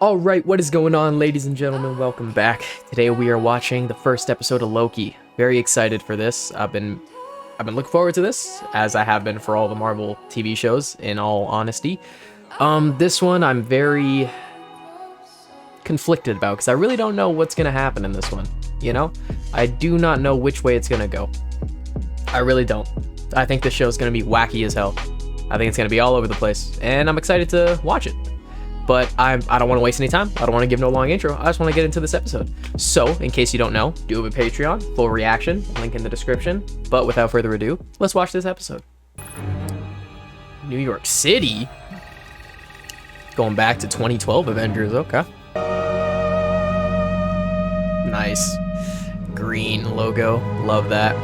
Alright, what is going on, ladies and gentlemen? Welcome back. Today we are watching the first episode of Loki. Very excited for this. I've been looking forward to this, as I have been for all the Marvel TV shows, in all honesty. This one I'm very conflicted about, because I really don't know what's going to happen in this one, you know? I do not know which way it's going to go. I really don't. I think this show is going to be wacky as hell. I think it's going to be all over the place, and I'm excited to watch it. But I don't want to waste any time. I don't want to give no long intro. I just want to get into this episode. So, in case you don't know, do have a Patreon, full reaction, link in the description. But without further ado, let's watch this episode. New York City? Going back to 2012 Avengers, okay. Nice. Green logo, love that.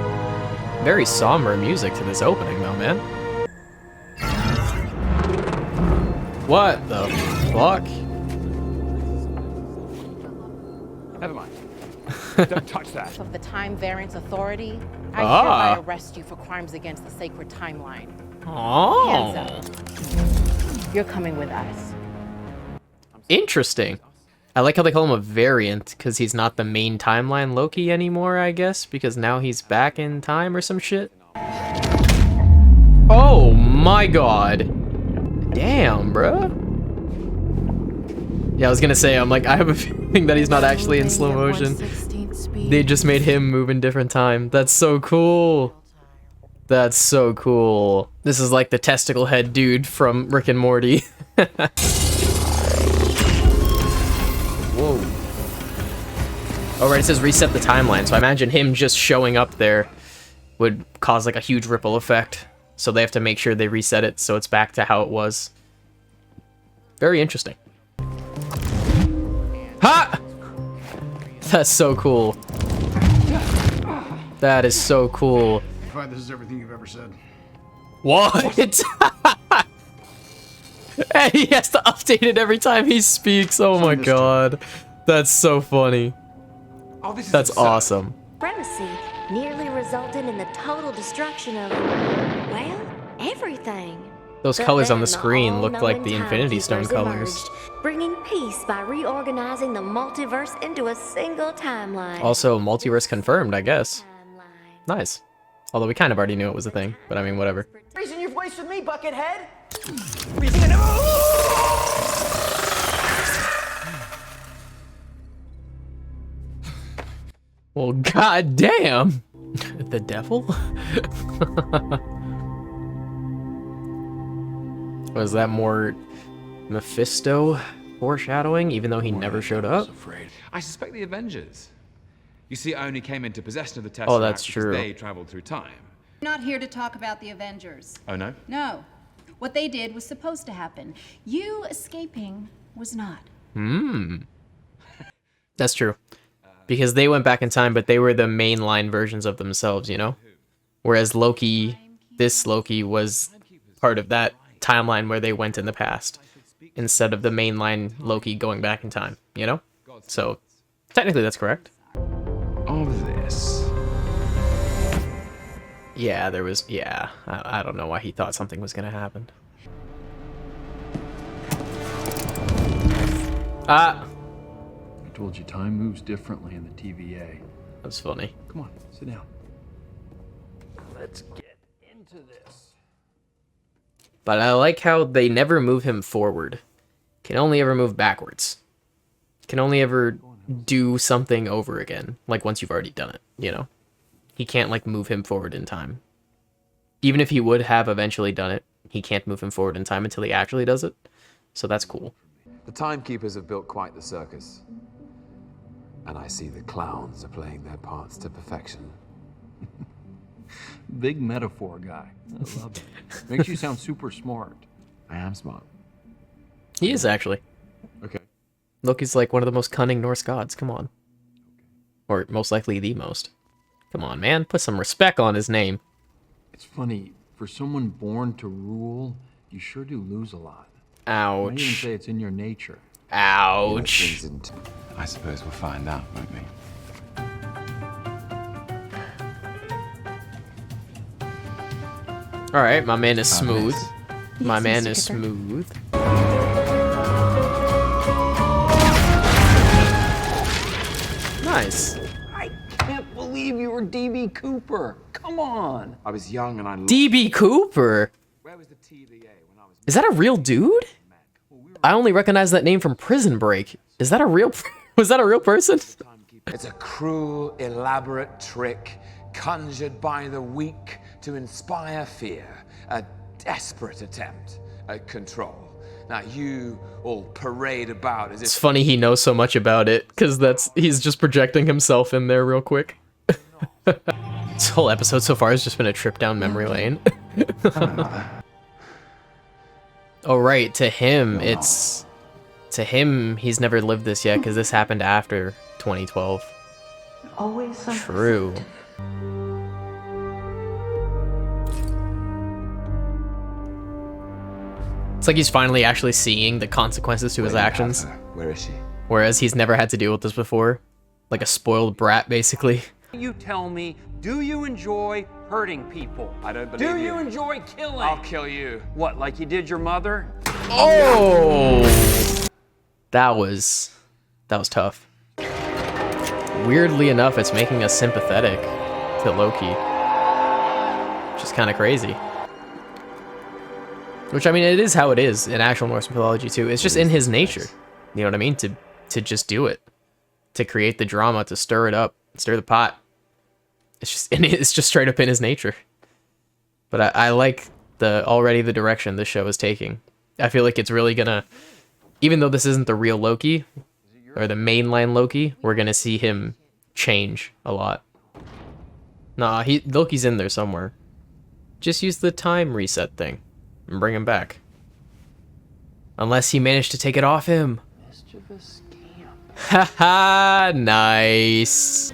Very somber music to this opening though, man. What the fuck? Never mind. Don't touch that. Of the Time Variance Authority, I hereby arrest you for crimes against the sacred timeline. Oh. Hands up. You're coming with us. Interesting. I like how they call him a variant, because he's not the main timeline Loki anymore, I guess, because now he's back in time or some shit. Oh my god. Damn, bruh. Yeah, I was gonna say, I'm like, I have a feeling that he's not actually in slow motion. They just made him move in different time. That's so cool. That's so cool. This is like the testicle head dude from Rick and Morty. Whoa. Oh, right, it says reset the timeline, so I imagine him just showing up there would cause like a huge ripple effect. So they have to make sure they reset it so it's back to how it was. Very interesting. Ha! That's so cool. That is so cool. This is everything you've ever said. What? Hey, he has to update it every time he speaks. Oh my god. That's so funny. Oh, this is That's absurd. awesome. Supremacy nearly resulted in the total destruction of, well, everything. Those But colors on the then screen look like the all-knowing Infinity Stone timekeepers colors. emerged, bringing peace by reorganizing the multiverse into a single timeline. Also, multiverse confirmed, I guess. Nice. Although we kind of already knew it was a thing, but I mean, whatever. Raising your voice with me, Buckethead. Well, goddamn! The devil? Was that more Mephisto foreshadowing, even though he never showed up? I suspect the Avengers. You see, I only came into possession of the Tesseract Oh, that's because true. they traveled through time. Not here to talk about the Avengers. Oh, no? No. What they did was supposed to happen. You escaping was not. That's true. Because they went back in time, but they were the mainline versions of themselves, you know? Whereas Loki, this Loki, was part of that timeline where they went in the past, instead of the mainline Loki going back in time, you know? So, technically that's correct. Of this. Yeah, there was, yeah. I don't know why he thought something was gonna happen. Ah! I told you time moves differently in the TVA. That's funny. Come on, sit down. Let's get into this. But I like how they never move him forward. Can only ever move backwards. Can only ever do something over again. Like once you've already done it, you know? He can't like move him forward in time. Even if he would have eventually done it, he can't move him forward in time until he actually does it. So that's cool. The timekeepers have built quite the circus. And I see the clowns are playing their parts to perfection. Big metaphor guy. I love it. Makes you sound super smart. I am smart. He is actually. Okay. Loki's like one of the most cunning Norse gods, come on. Or most likely the most. Come on, man, put some respect on his name. It's funny, for someone born to rule, you sure do lose a lot. I even Ouch. say it's in your nature. Ouch. I suppose we'll find out, won't we? Alright, my man is smooth. miss. My Yes, man Mr. is Kipper. smooth. Nice. I can't believe you were DB Cooper. Come on. I was young and I loved DB Cooper. Where was the TVA when I was Is that a real dude? I only recognize that name from Prison Break. Is that a real... Was that a real person? It's a cruel, elaborate trick conjured by the weak to inspire fear. A desperate attempt at control. Now you all parade about as It's if funny he knows so much about it, because he's just projecting himself in there real quick. This whole episode so far has just been a trip down memory lane. Oh right, to him, it's... To him, he's never lived this yet, because this happened after 2012. Always True. It's like he's finally actually seeing the consequences to his actions. Where is she? Whereas he's never had to deal with this before. Like a spoiled brat, basically. You tell me, do you enjoy hurting people? I don't believe Do you. you enjoy killing? I'll kill you. What, like you did your mother? Oh! That was tough. Weirdly enough, it's making us sympathetic to Loki. Which is kind of crazy. Which, I mean, it is how it is in actual Norse mythology, too. It's just in his nature. You know what I mean? To just do it. To create the drama, to stir it up, stir the pot. It's just straight up in his nature. But I like already the direction this show is taking. I feel like it's really gonna... Even though this isn't the real Loki, or the mainline Loki, we're gonna see him change a lot. Nah, Loki's in there somewhere. Just use the time reset thing and bring him back. Unless he managed to take it off him. Mischievous scamp. Haha, nice.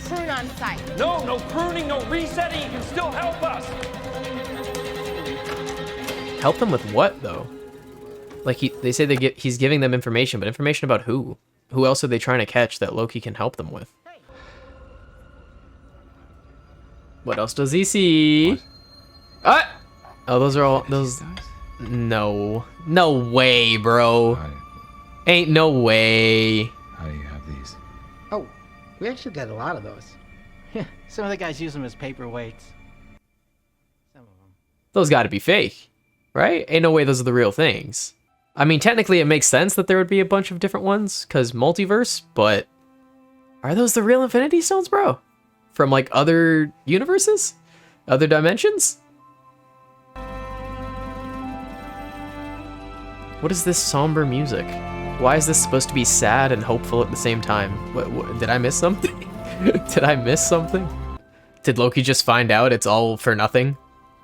Prune on site. No pruning, no resetting, you can still help us. Help them with what, though? Like, they say he's giving them information, but information about who? Who else are they trying to catch that Loki can help them with? What else does he see? Ah! Oh, those are all... Those... No. No way, bro. Ain't no way. How do you have these? Oh, we actually got a lot of those. Yeah, some of the guys use them as paperweights. Some of them. Those gotta be fake, right? Ain't no way those are the real things. I mean, technically it makes sense that there would be a bunch of different ones, because multiverse, but... Are those the real Infinity Stones, bro? From, like, other universes? Other dimensions? What is this somber music? Why is this supposed to be sad and hopeful at the same time? What did I miss something? Did I miss something? Did Loki just find out it's all for nothing?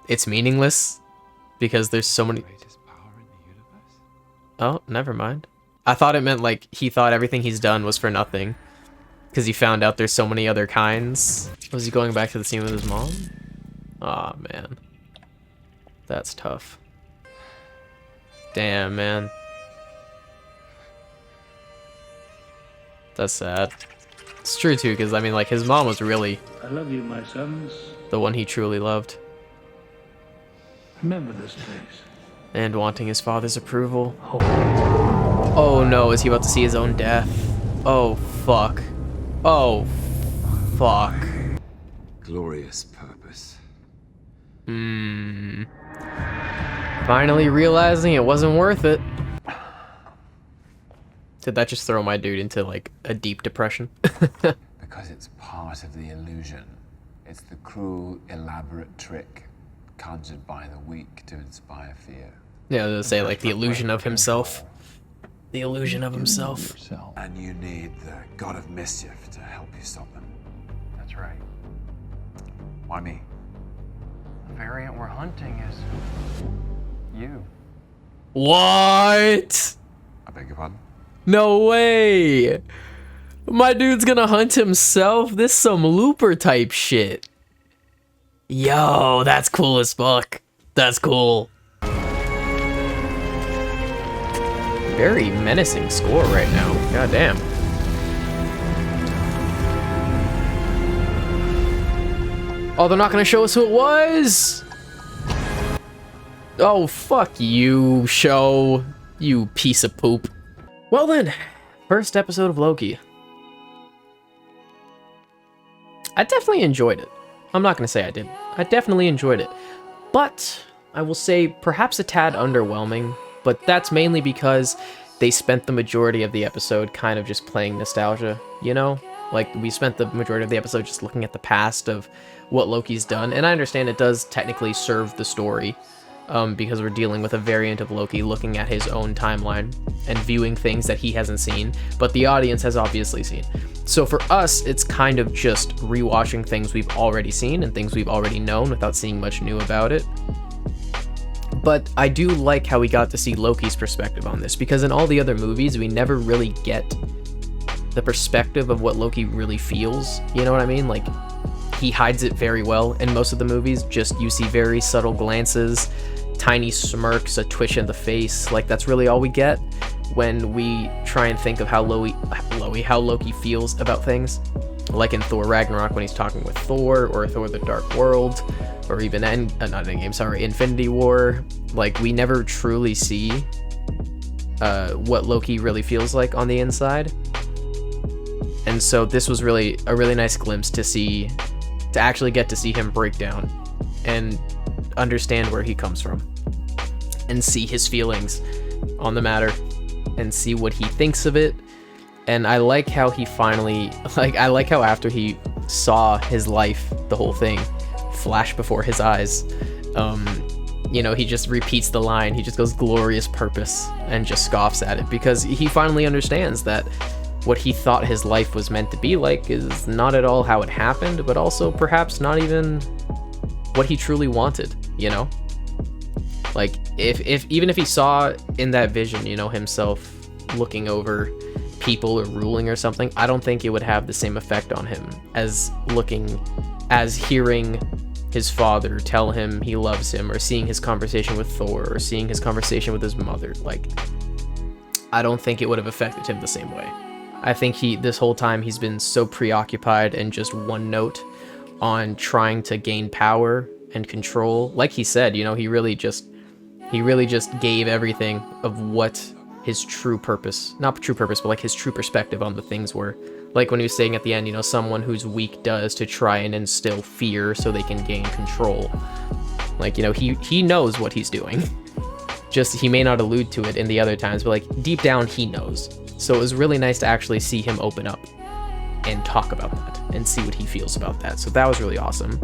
It's meaningless? Because there's so many... Oh, never mind. I thought it meant, like, he thought everything he's done was for nothing. Because he found out there's so many other kinds. Was he going back to the scene with his mom? Aw, man. That's tough. Damn, man. That's sad. It's true, too, because, I mean, like, his mom was really... I love you, my sons. The one he truly loved. Remember this place. And wanting his father's approval. Oh no, is he about to see his own death? Oh, fuck. Oh, fuck. Glorious purpose. Finally realizing it wasn't worth it. Did that just throw my dude into, like, a deep depression? Because it's part of the illusion. It's the cruel, elaborate trick conjured by the weak to inspire fear. Yeah, I was gonna say, like, the illusion of himself. The illusion of himself. And you need the god of mischief to help you stop them. That's right. Why me? The variant we're hunting is... you. What? I beg your pardon? No way. My dude's gonna hunt himself? This some Looper type shit. Yo, that's cool as fuck. That's cool. Very menacing score right now. God damn. Oh, they're not gonna show us who it was? Oh, fuck you, show. You piece of poop. Well then, first episode of Loki. I definitely enjoyed it. I'm not going to say I did. I definitely enjoyed it. But I will say perhaps a tad underwhelming, but that's mainly because they spent the majority of the episode kind of just playing nostalgia, you know? Like, we spent the majority of the episode just looking at the past of what Loki's done, and I understand it does technically serve the story, because we're dealing with a variant of Loki looking at his own timeline and viewing things that he hasn't seen, but the audience has obviously seen. So for us, it's kind of just rewatching things we've already seen and things we've already known without seeing much new about it. But I do like how we got to see Loki's perspective on this, because in all the other movies, we never really get the perspective of what Loki really feels. You know what I mean? Like, he hides it very well in most of the movies. Just, you see very subtle glances, tiny smirks, a twitch in the face. Like, that's really all we get when we try and think of how Loki feels about things. Like in Thor Ragnarok when he's talking with Thor, or Thor the Dark World, or even Infinity War. Like, we never truly see what Loki really feels like on the inside. And so this was really a really nice glimpse to actually get to see him break down and understand where he comes from and see his feelings on the matter and see what he thinks of it. And I like how he finally, I like how after he saw his life, the whole thing, flash before his eyes, you know, he just repeats the line. He just goes, "Glorious purpose," and just scoffs at it, because he finally understands that what he thought his life was meant to be like is not at all how it happened, but also perhaps not even what he truly wanted, you know? Like, even if he saw in that vision, you know, himself looking over people or ruling or something, I don't think it would have the same effect on him as hearing his father tell him he loves him, or seeing his conversation with Thor, or seeing his conversation with his mother. Like, I don't think it would have affected him the same way. I think this whole time he's been so preoccupied and just one note on trying to gain power and control. Like he said, you know, he really just gave everything of what his true purpose, not true purpose, but like his true perspective on the things were. Like when he was saying at the end, you know, someone who's weak does to try and instill fear so they can gain control. Like, you know, he knows what he's doing. Just, he may not allude to it in the other times, but like deep down he knows. So it was really nice to actually see him open up and talk about that and see what he feels about that. So that was really awesome.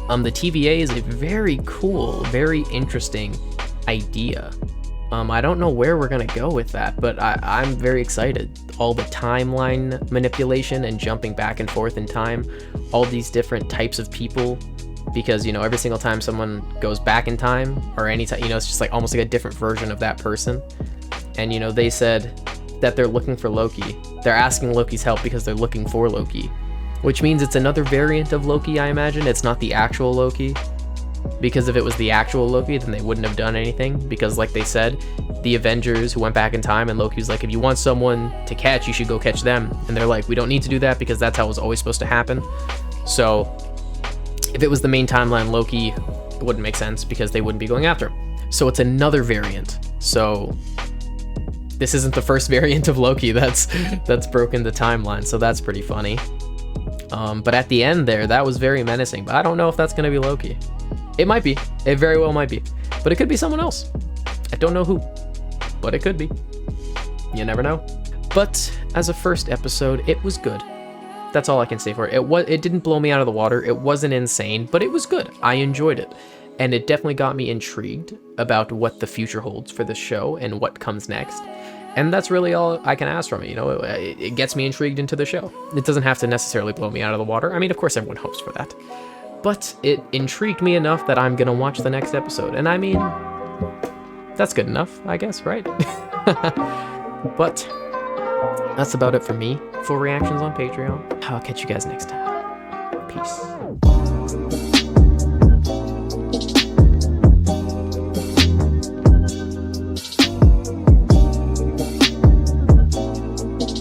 The TVA is a very cool, very interesting idea. I don't know where we're gonna go with that, but I'm very excited. All the timeline manipulation and jumping back and forth in time, all these different types of people, because, you know, every single time someone goes back in time, or any time, you know, it's just like almost like a different version of that person. And, you know, they said that they're looking for Loki. They're asking Loki's help because they're looking for Loki, which means it's another variant of Loki, I imagine. It's not the actual Loki, because if it was the actual Loki, then they wouldn't have done anything, because like they said, the Avengers who went back in time, and Loki was like, if you want someone to catch, you should go catch them. And they're like, we don't need to do that because that's how it was always supposed to happen. So if it was the main timeline Loki, it wouldn't make sense because they wouldn't be going after him. So it's another variant. So this isn't the first variant of Loki that's broken the timeline, so that's pretty funny. But at the end there, that was very menacing, but I don't know if that's gonna be Loki. It might be. It very well might be. But it could be someone else. I don't know who, but it could be. You never know. But as a first episode, it was good. That's all I can say for it. It didn't blow me out of the water. It wasn't insane, but it was good. I enjoyed it. And it definitely got me intrigued about what the future holds for this show and what comes next. And that's really all I can ask from it. You know, it gets me intrigued into the show. It doesn't have to necessarily blow me out of the water. I mean, of course, everyone hopes for that. But it intrigued me enough that I'm going to watch the next episode. And I mean, that's good enough, I guess, right? But that's about it for me. Full reactions on Patreon. I'll catch you guys next time. Peace.